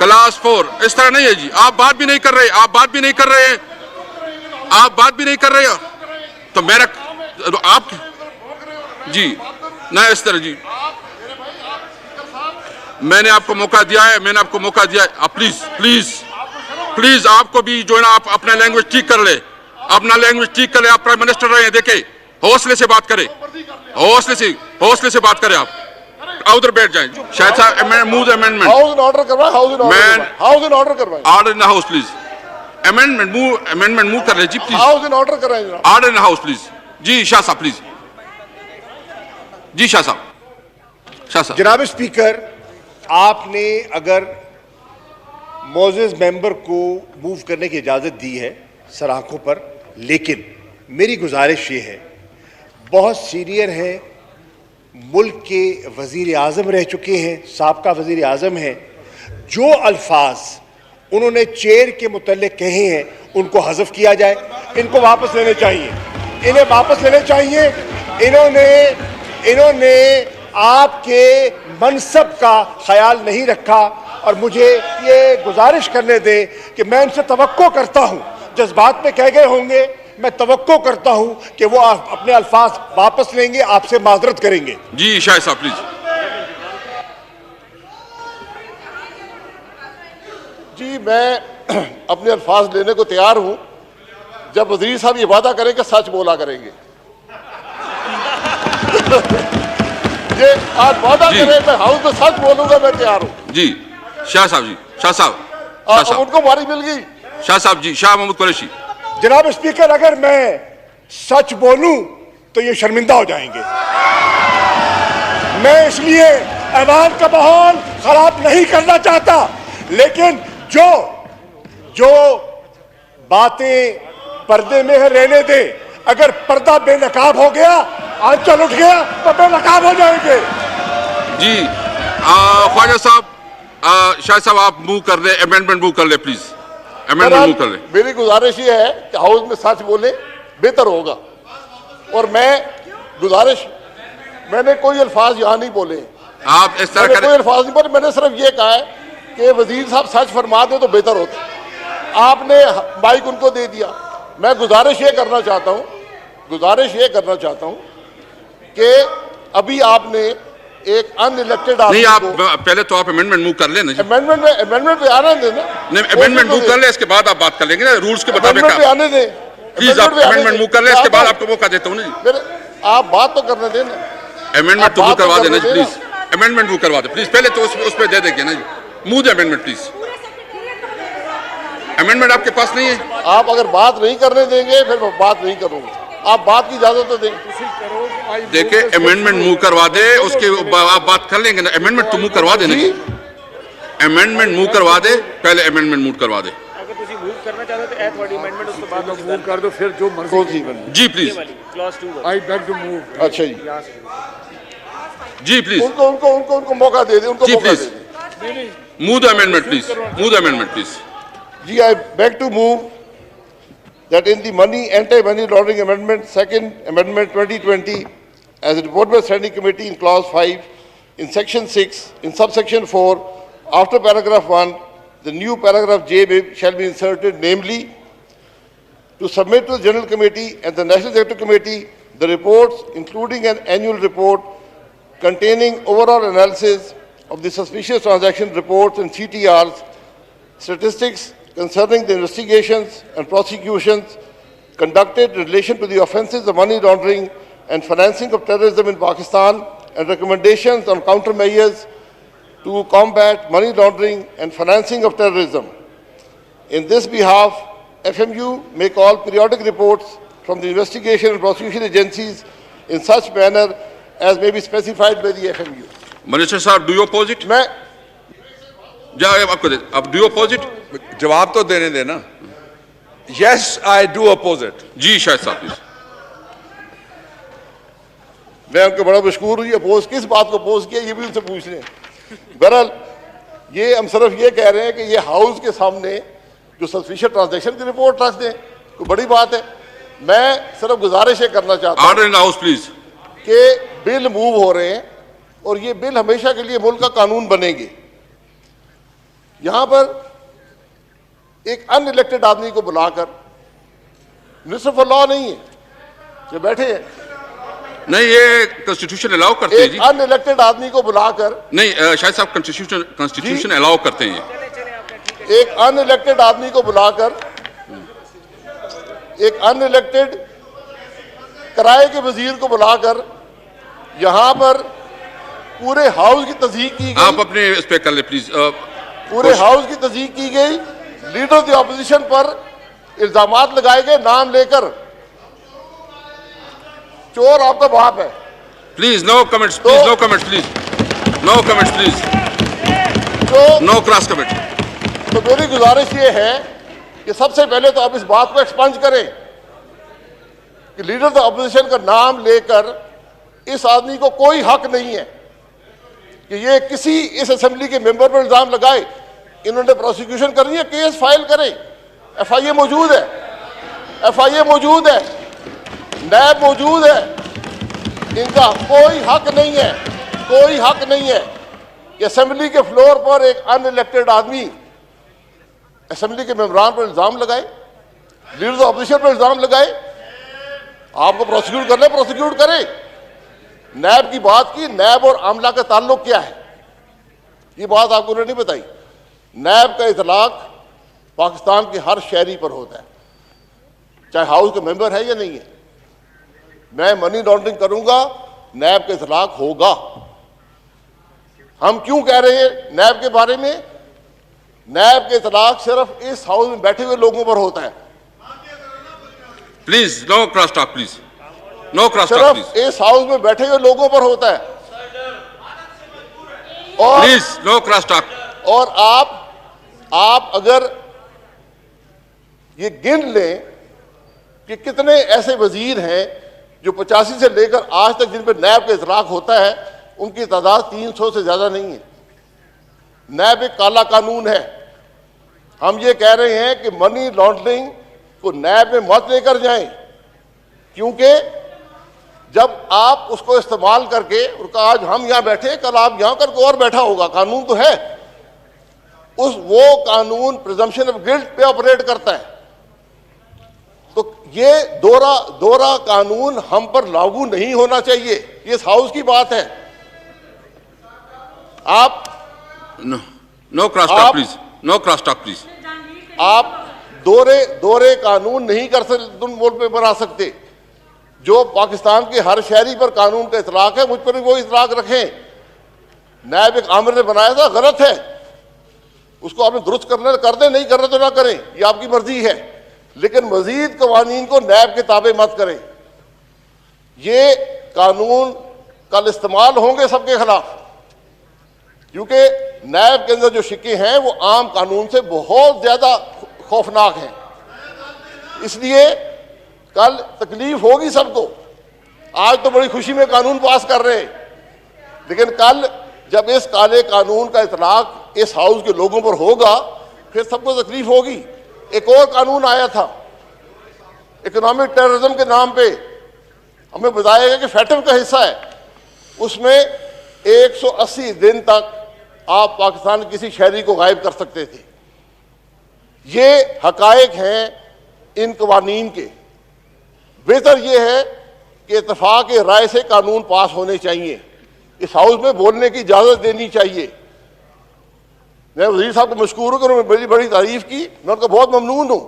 Class 4 इस तरह नहीं है जी। आप बात भी नहीं कर रहे, आप बात भी नहीं कर रहे हैं, आप बात भी नहीं कर रहे तो मेरा आप जी ना इस तरह जी। मैंने आपको मौका दिया है, मैंने आपको मौका दिया है। आप प्लीज प्लीज प्लीज आपको भी जो है ना आप अपना लैंग्वेज ठीक कर ले, अपना लैंग्वेज ठीक कर ले। आप प्राइम मिनिस्टर रहे हैं, देखे हौसले से बात करें, हौसले से बात करें। आप उधर बैठ जाएं। शायद साहब move amendment house in order करवाएं, हाउस इन ऑर्डर करवाएं, order in the house please. Amendment move कर ले जी प्लीज। हाउस इन ऑर्डर कराएं जनाब। Order in the house please. जी शाह साहब प्लीज। जी शाह साहब। जनाब स्पीकर, आपने अगर मोजेस मेंबर को मूव करने की इजाज़त दी है सराखों पर, लेकिन मेरी गुजारिश ये है, बहुत सीनियर हैं, मुल्क के वज़ीर आज़म रह चुके हैं, साबका वज़ीर आज़म हैं, जो अल्फाज उन्होंने चेयर के मुतल्लिक़ कहे हैं उनको हज़फ किया जाए। इनको वापस लेने चाहिए, इन्हें वापस लेने चाहिए। इन्होंने आपके मनसब का ख्याल नहीं रखा और मुझे ये गुजारिश करने दें कि मैं इनसे तवक्को करता हूँ, जज्बात में कह गए होंगे, मैं तवक्को करता हूँ कि वो अपने अल्फाज वापस लेंगे, आपसे माजरत करेंगे। जी शाह साहब प्लीज। जी मैं अपने अल्फाज लेने को तैयार हूँ जब वज़ीर साहब ये वादा करें कि सच बोला करेंगे। ये आज वादा करें मैं हाउस में सच बोलूंगा, मैं तैयार हूँ। जी शाह साहब जी, शाह साहब उनको मारी मिल गई। शाह साहब जी, शाह मोहम्मद कुरैशी। जनाब स्पीकर, अगर मैं सच बोलूं तो ये शर्मिंदा हो जाएंगे। मैं इसलिए ऐवान का माहौल खराब नहीं करना चाहता, लेकिन जो बातें पर्दे में है रहने दे। अगर पर्दा बेनकाब हो गया, आंचल उठ गया तो बेनकाब हो जाएंगे। जी ख्वाजा साहब, शाह साहब आप मूव कर ले, अमेंडमेंट मूव कर ले प्लीज। अमेंडमेंट मूव कर ले। मेरी गुजारिश ये है कि हाउस में सच बोले, बेहतर होगा। और मैं गुजारिश, मैंने कोई अल्फाज यहाँ नहीं बोले, आप इस तरह कोई अल्फाज नहीं बोले। मैंने सिर्फ ये कहा है कि वजीर साहब सच फरमा दे तो बेहतर होता। आपने माइक उनको दे दिया। मैं गुजारिश ये करना चाहता हूँ कि अभी आपने एक अनइलेक्टेड नहीं, आप पहले तो आप अमेंडमेंट मूव कर लेना। अमेंडमेंट पे आने देना। नहीं, अमेंडमेंट मूव कर ले, इसके बाद आप बात कर लेंगे ना, रूल्स के मुताबिक। आने दें प्लीज, आप अमेंडमेंट मूव कर ले, इसके बाद आपको मौका देता हूँ ना जी। आप बात तो करने देना। अमेंडमेंट तो मूव करवा देना जी प्लीज। अमेंडमेंट मूव करवा दे प्लीज। पहले तो उस पर दे देंगे ना जी। Move the amendment please. Amendment आपके पास नहीं है। आप अगर बात नहीं करने देंगे फिर मैं बात नहीं करूंगा। आप बात की इजाजत तो दें। देखिए अमेंडमेंट मूव करवा दे, उसके आप बात कर लेंगे ना। अमेंडमेंट तो मूव करवा देना जी। अमेंडमेंट मूव करवा दे, पहले अमेंडमेंट मूव करवा दे। अगर ਤੁਸੀਂ मूव करना चाहते हो तो अमेंडमेंट उसके बाद मूव कर दो, फिर जो मर्जी जी please. Clause 2 I beg to move. अच्छा जी, जी प्लीज। उनको मौका दे दें, उनको जी मौका प्लीज। दे दें। Move the amendment please. Move the amendment please. जी, I beg to move that in the Anti-Money Laundering Amendment, Second Amendment 2020, as reported by Standing Committee in Clause 5, in Section 6, in subsection 4, after paragraph 1, the new paragraph J shall be inserted, namely, to submit to the General Committee and the National Executive Committee the reports, including an annual report containing overall analysis of the suspicious transaction reports and CTRs, statistics concerning the investigations and prosecutions conducted in relation to the offences of money laundering and financing of terrorism in Pakistan, and recommendations on countermeasures to combat money laundering and financing of terrorism. In this behalf, FMU may call periodic reports from the investigation and prosecution agencies in such manner as may be specified by the FMU. Minister साहब, do you oppose it? मैं आपको दे, अब do you oppose it? जवाब तो देने देना। Yes, I do oppose it. जी शायद साहब प्लीज। मैं उनके बड़ा मशहूर हूँ। अपोज किस बात को अपोज किया ये भी उनसे पूछ लें। बहरहाल ये हम सिर्फ ये कह रहे हैं कि ये हाउस के सामने जो सस्पिशियस ट्रांजैक्शन की रिपोर्ट रख दें, कोई बड़ी बात है। मैं सिर्फ गुजारिश ये करना चाहता हूँ ऑर्डर इन हाउस प्लीज कि बिल मूव हो रहे हैं और ये बिल हमेशा के लिए मुल्क का कानून बनेंगे। यहां पर एक अनइलेक्टेड आदमी को बुलाकर, मिनिस्टर फॉर लॉ नहीं है जो बैठे हैं, नहीं ये कॉन्स्टिट्यूशन अलाउ करते हैं एक जी। अनइलेक्टेड आदमी को बुलाकर, नहीं शायद साहब कॉन्स्टिट्यूशन अलाउ करते हैं। एक अनइलेक्टेड आदमी को बुलाकर, एक अनइलेक्टेड किराए के वजीर को बुलाकर यहां पर पूरे हाउस की तस्दीक की आप गई, अपने इस पे कर ले प्लीज। पूरे हाउस की तस्दीक की गई, लीडर ऑफ द ऑपोजिशन पर इल्जामात लगाए गए नाम लेकर। चोर आपका बाप है। Please no comments, please no comments, please no comments, please तो नो क्रॉस कमेंट। तो मेरी गुजारिश ये है कि सबसे पहले तो आप इस बात को एक्सपंज करें कि लीडर ऑफ द ऑपोजिशन का नाम लेकर इस आदमी को कोई हक नहीं है कि ये किसी इस असेंबली के मेंबर पर इल्जाम लगाए। इन्होंने प्रोसिक्यूशन करनी है, केस फाइल करें, एफआईए मौजूद है, एफआईए मौजूद है, नैब मौजूद है। इनका कोई हक नहीं है, कोई हक नहीं है कि असेंबली के फ्लोर पर एक अनइलेक्टेड आदमी असेंबली के मेंबरान पर इल्जाम लगाए, लीडर ऑफ ऑपोजिशन पर इल्जाम लगाए। आपको प्रोसिक्यूट करना है, प्रोसिक्यूट करें। नैब की बात की, नैब और आमला का ताल्लुक क्या है, ये बात आपको उन्होंने नहीं बताई। नैब का इतलाक पाकिस्तान के हर शहरी पर होता है, चाहे हाउस का मेंबर है या नहीं है। मैं मनी लॉन्ड्रिंग करूंगा, नैब का इतलाक होगा। हम क्यों कह रहे हैं नैब के बारे में? नैब के इतलाक सिर्फ इस हाउस में बैठे हुए लोगों पर होता है, please no cross talk, please no cross talk, सिर्फ प्लीज इस हाउस में बैठे हुए लोगों पर होता है। और प्लीज नो क्रॉस टॉक। और आप अगर ये गिन लें कि कितने ऐसे वजीर हैं जो 85 से लेकर आज तक जिन पर नैब का इतलाक होता है, उनकी तादाद 300 से ज्यादा नहीं है। नैब एक काला कानून है। हम ये कह रहे हैं कि मनी लॉन्ड्रिंग को नैब में मत लेकर जाएं, क्योंकि जब आप उसको इस्तेमाल करके उनका, आज हम यहां बैठे, कल आप यहां कर कोई और बैठा होगा, कानून तो है, वो कानून प्रिजम्पशन ऑफ गिल्ट पे ऑपरेट करता है। तो ये दोहरा कानून हम पर लागू नहीं होना चाहिए। ये इस हाउस की बात है। आप no cross talk, please no cross talk, please. आप दोहरे कानून नहीं कर सकते, तुम बोल पे बना सकते। जो पाकिस्तान के हर शहरी पर कानून का इतलाक है, मुझ पर भी वो इतलाक रखें। नैब एक आमिर ने बनाया था, गलत है, उसको आपने दुरुस्त करना कर दें, नहीं करना तो ना करें, ये आपकी मर्जी है। लेकिन मजीद कवानीन को नैब के ताबे मत करें। ये कानून कल इस्तेमाल होंगे सबके खिलाफ, क्योंकि नैब के अंदर जो शिक्के हैं वो आम कानून से बहुत ज्यादा खौफनाक हैं। इसलिए कल तकलीफ होगी सबको। आज तो बड़ी खुशी में कानून पास कर रहे हैं, लेकिन कल जब इस काले कानून का इतलाक इस हाउस के लोगों पर होगा, फिर सबको तकलीफ होगी। एक और कानून आया था इकोनॉमिक टेररिज्म के नाम पे, हमें बताया गया कि फैटम का हिस्सा है, उसमें 180 दिन तक आप पाकिस्तान के किसी शहरी को गायब कर सकते थे। ये हकायक हैं इन कवानीन के। बेहतर यह है कि इत्तेफाक राय से कानून पास होने चाहिए, इस हाउस में बोलने की इजाजत देनी चाहिए। मैं वजीर साहब को मशकूर हूं कि उन्होंने बड़ी बड़ी तारीफ की, मैं उनका बहुत ममनून हूं,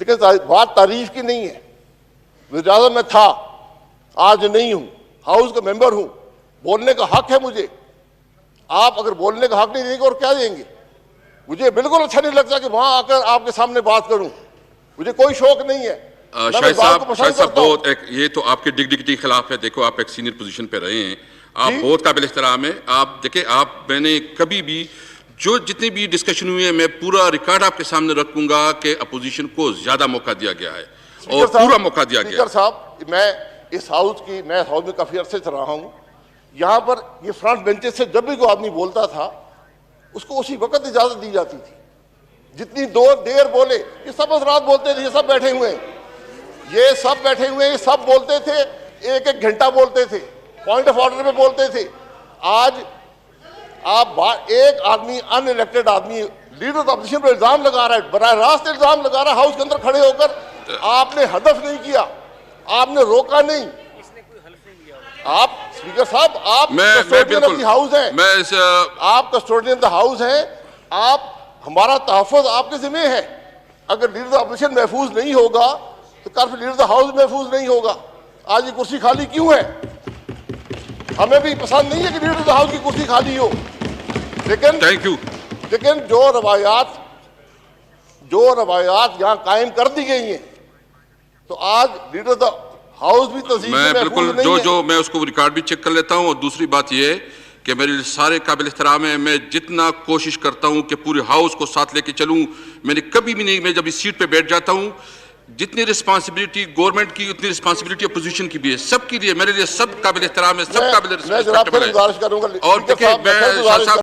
लेकिन बात तारीफ की नहीं है। वज़ीर-ए-आज़म में था, आज नहीं हूं, हाउस का मेंबर हूं, बोलने का हक है मुझे। आप अगर बोलने का हक नहीं देंगे और क्या देंगे? मुझे बिल्कुल अच्छा नहीं लगता कि वहां आकर आपके सामने बात करूं, मुझे कोई शौक नहीं है। शाहिद साहब बहुत ये तो आपके डिग्निटी के खिलाफ है। देखो आप एक सीनियर पोजीशन पे रहे हैं, आप बहुत काबिल एहतराम है। आप देखिए, आप मैंने कभी भी जो जितनी भी डिस्कशन हुई है, मैं पूरा रिकॉर्ड आपके सामने रखूंगा कि अपोजिशन को ज्यादा मौका दिया गया है और पूरा मौका दिया गया। स्पीकर साहब, मैं इस हाउस में काफी अरसे से रहा हूं। यहां पर ये फ्रंट बेंचेस से जब भी कोई आदमी बोलता था, उसको उसी वक्त इजाजत दी जाती थी। जितनी देर बोले, ये सब हज़रात बोलते थे, ये सब बैठे हुए हैं, ये सब बैठे हुए हैं, ये सब बोलते थे, एक एक घंटा बोलते थे, पॉइंट ऑफ ऑर्डर में बोलते थे। आज आप एक आदमी, अनइलेक्टेड आदमी लीडर ऑफ अपोजिशन पर इल्जाम लगा रहा है, बराह रास्त इल्जाम लगा रहा है हाउस के अंदर खड़े होकर। आपने हदफ नहीं किया, आपने रोका नहीं। आप स्पीकर साहब, आप कस्टोडियन ऑफ द हाउस हैं, आप कस्टोडियन ऑफ द हाउस हैं, आप हमारा तहफ़्फ़ुज़ आपके जिम्मे है। अगर लीडर ऑफ अपोजिशन महफूज नहीं होगा तो कल फिर लीडर ऑफ द हाउस महफूज नहीं होगा। आज ये कुर्सी खाली क्यों है? हमें भी पसंद नहीं है कि लीडर ऑफ द हाउस की कुर्सी खाली हो, लेकिन थैंक यू। लेकिन जो रवायात यहाँ कायम कर दी गई हैं, तो आज लीडर ऑफ द हाउस भी तस्दीक मैं में बिल्कुल महफूज नहीं है। मैं उसको रिकॉर्ड भी चेक कर लेता हूं। और दूसरी बात यह है कि मेरे लिए सारे काबिल एहतराम है, मैं जितना कोशिश करता हूं कि पूरे हाउस को साथ लेके चलूं, मैंने कभी भी नहीं, मैं जब इस सीट पे बैठ जाता हूं, जितनी रिस्पांसिबिलिटी गवर्नमेंट की उतनी रिस्पांसिबिलिटी अपोजिशन की भी है, सबके लिए मेरे लिए सब काबिल एहतराम है, सब काबिल मैं जनाब रिस्पेक्टेबल फिर है। गुजारिश करूंगा और देखिए, मैं शाह साहब